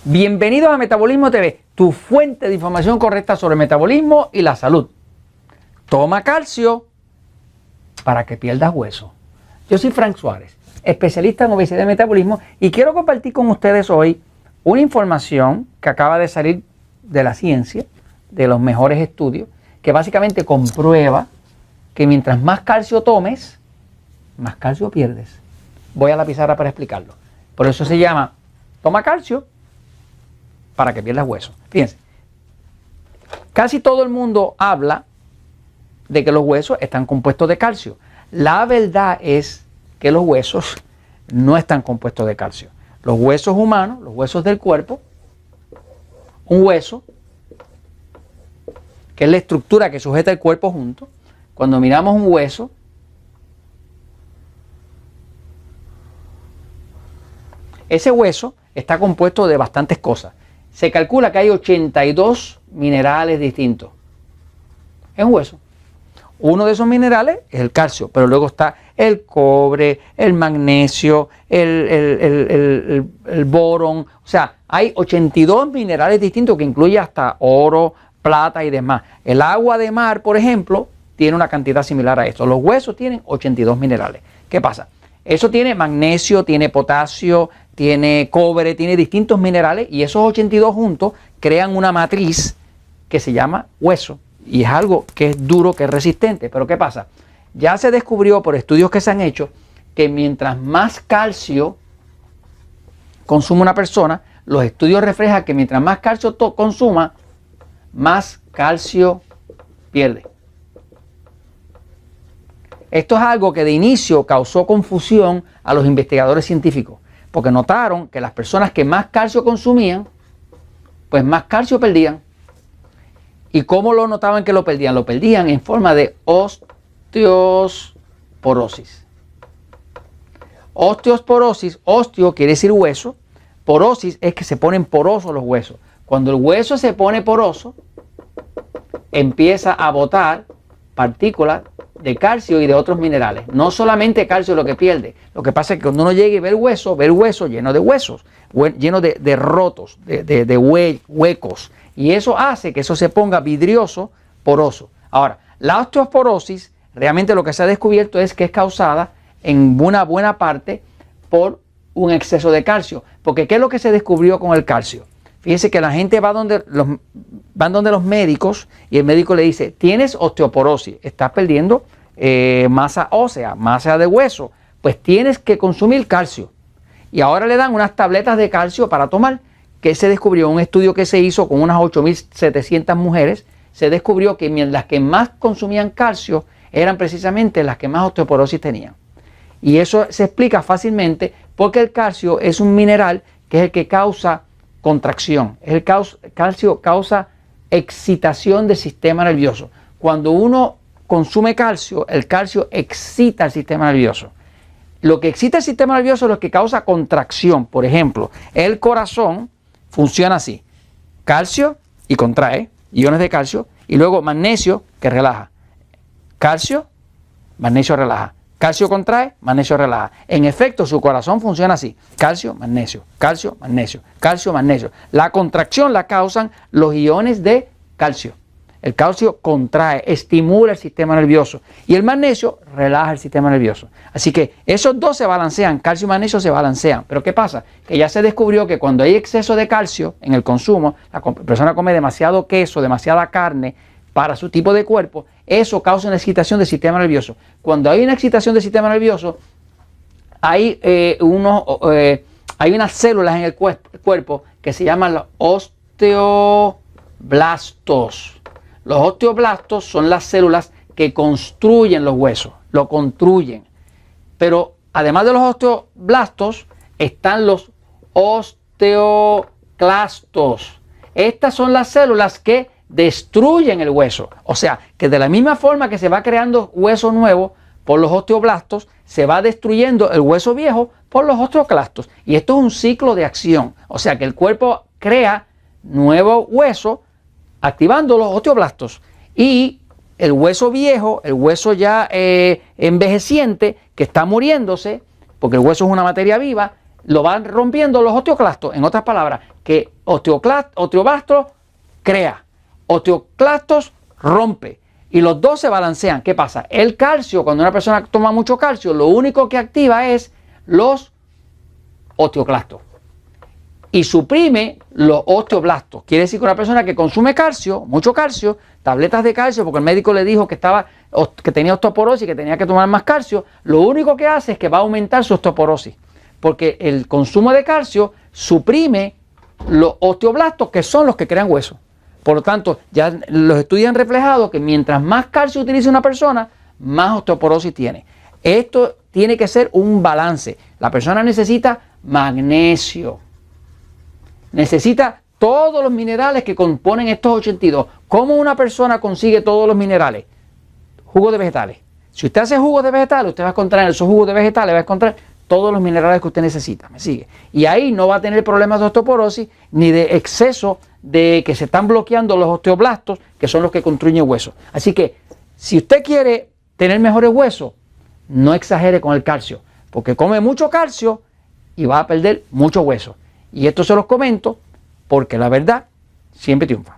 Bienvenidos a Metabolismo TV, tu fuente de información correcta sobre el metabolismo y la salud. Toma calcio para que pierdas hueso. Yo soy Frank Suárez, especialista en obesidad y metabolismo, y quiero compartir con ustedes hoy una información que acaba de salir de la ciencia, de los mejores estudios, que básicamente comprueba que mientras más calcio tomes, más calcio pierdes. Voy a la pizarra para explicarlo. Por eso se llama toma calcio para que pierdas hueso. Fíjense, casi todo el mundo habla de que los huesos están compuestos de calcio. La verdad es que los huesos no están compuestos de calcio. Los huesos humanos, los huesos del cuerpo, un hueso, que es la estructura que sujeta el cuerpo junto. Cuando miramos un hueso, ese hueso está compuesto de bastantes cosas. Se calcula que hay 82 minerales distintos. Es un hueso. Uno de esos minerales es el calcio, pero luego está el cobre, el magnesio, el borón. O sea, hay 82 minerales distintos que incluye hasta oro, plata y demás. El agua de mar, por ejemplo, tiene una cantidad similar a esto. Los huesos tienen 82 minerales. ¿Qué pasa? Eso tiene magnesio, tiene potasio, tiene cobre, tiene distintos minerales, y esos 82 juntos crean una matriz que se llama hueso. Y es algo que es duro, que es resistente. Pero ¿qué pasa? Ya se descubrió por estudios que se han hecho que mientras más calcio consume una persona, los estudios reflejan que mientras más calcio consuma, más calcio pierde. Esto es algo que de inicio causó confusión a los investigadores científicos, porque notaron que las personas que más calcio consumían, pues más calcio perdían. ¿Y cómo lo notaban que lo perdían? Lo perdían en forma de osteoporosis. Osteoporosis, osteo quiere decir hueso, porosis es que se ponen porosos los huesos. Cuando el hueso se pone poroso, empieza a botar partículas de calcio y de otros minerales. No solamente calcio es lo que pierde. Lo que pasa es que cuando uno llegue y ve el hueso lleno de huesos, lleno de rotos, de huecos. Y eso hace que eso se ponga vidrioso, poroso. Ahora, la osteoporosis, realmente lo que se ha descubierto es que es causada en una buena parte por un exceso de calcio. Porque ¿qué es lo que se descubrió con el calcio? Fíjense que la gente van donde los médicos, y el médico le dice: tienes osteoporosis, estás perdiendo masa ósea, masa de hueso, pues tienes que consumir calcio. Y ahora le dan unas tabletas de calcio para tomar, que se descubrió en un estudio que se hizo con unas 8.700 mujeres. Se descubrió que las que más consumían calcio eran precisamente las que más osteoporosis tenían. Y eso se explica fácilmente porque el calcio es un mineral que es el que causa contracción. El calcio causa excitación del sistema nervioso. Cuando uno consume calcio, el calcio excita el sistema nervioso. Lo que excita el sistema nervioso es lo que causa contracción. Por ejemplo, el corazón funciona así: calcio y contrae, iones de calcio, y luego magnesio que relaja. Calcio, magnesio relaja. Calcio contrae, magnesio relaja. En efecto, su corazón funciona así: calcio, magnesio, calcio, magnesio, calcio, magnesio. La contracción la causan los iones de calcio. El calcio contrae, estimula el sistema nervioso, y el magnesio relaja el sistema nervioso. Así que esos dos se balancean, calcio y magnesio se balancean. Pero ¿qué pasa? Que ya se descubrió que cuando hay exceso de calcio en el consumo, la persona come demasiado queso, demasiada carne para su tipo de cuerpo, eso causa una excitación del sistema nervioso. Cuando hay una excitación del sistema nervioso, hay unas células en el cuerpo que se llaman los osteoblastos. Los osteoblastos son las células que construyen los huesos, lo construyen. Pero además de los osteoblastos, están los osteoclastos. Estas son las células que destruyen el hueso. O sea, que de la misma forma que se va creando hueso nuevo por los osteoblastos, se va destruyendo el hueso viejo por los osteoclastos. Y esto es un ciclo de acción. O sea, que el cuerpo crea nuevo hueso activando los osteoblastos, y el hueso viejo, el hueso ya envejeciente, que está muriéndose, porque el hueso es una materia viva, lo van rompiendo los osteoclastos. En otras palabras, que osteoblastos crea, osteoclastos rompe. Y los dos se balancean. ¿Qué pasa? El calcio, cuando una persona toma mucho calcio, lo único que activa es los osteoclastos. Y suprime los osteoblastos. Quiere decir que una persona que consume calcio, mucho calcio, tabletas de calcio, porque el médico le dijo que tenía osteoporosis y que tenía que tomar más calcio, lo único que hace es que va a aumentar su osteoporosis. Porque el consumo de calcio suprime los osteoblastos, que son los que crean hueso. Por lo tanto, ya los estudios han reflejado que mientras más calcio utilice una persona, más osteoporosis tiene. Esto tiene que ser un balance. La persona necesita magnesio. Necesita todos los minerales que componen estos 82. ¿Cómo una persona consigue todos los minerales? Jugo de vegetales. Si usted hace jugos de vegetales, usted va a encontrar en esos jugos de vegetales, va a encontrar todos los minerales que usted necesita. ¿Me sigue? Y ahí no va a tener problemas de osteoporosis ni de exceso de que se están bloqueando los osteoblastos, que son los que construyen huesos. Así que, si usted quiere tener mejores huesos, no exagere con el calcio, porque come mucho calcio y va a perder mucho hueso. Y esto se los comento porque la verdad siempre triunfa.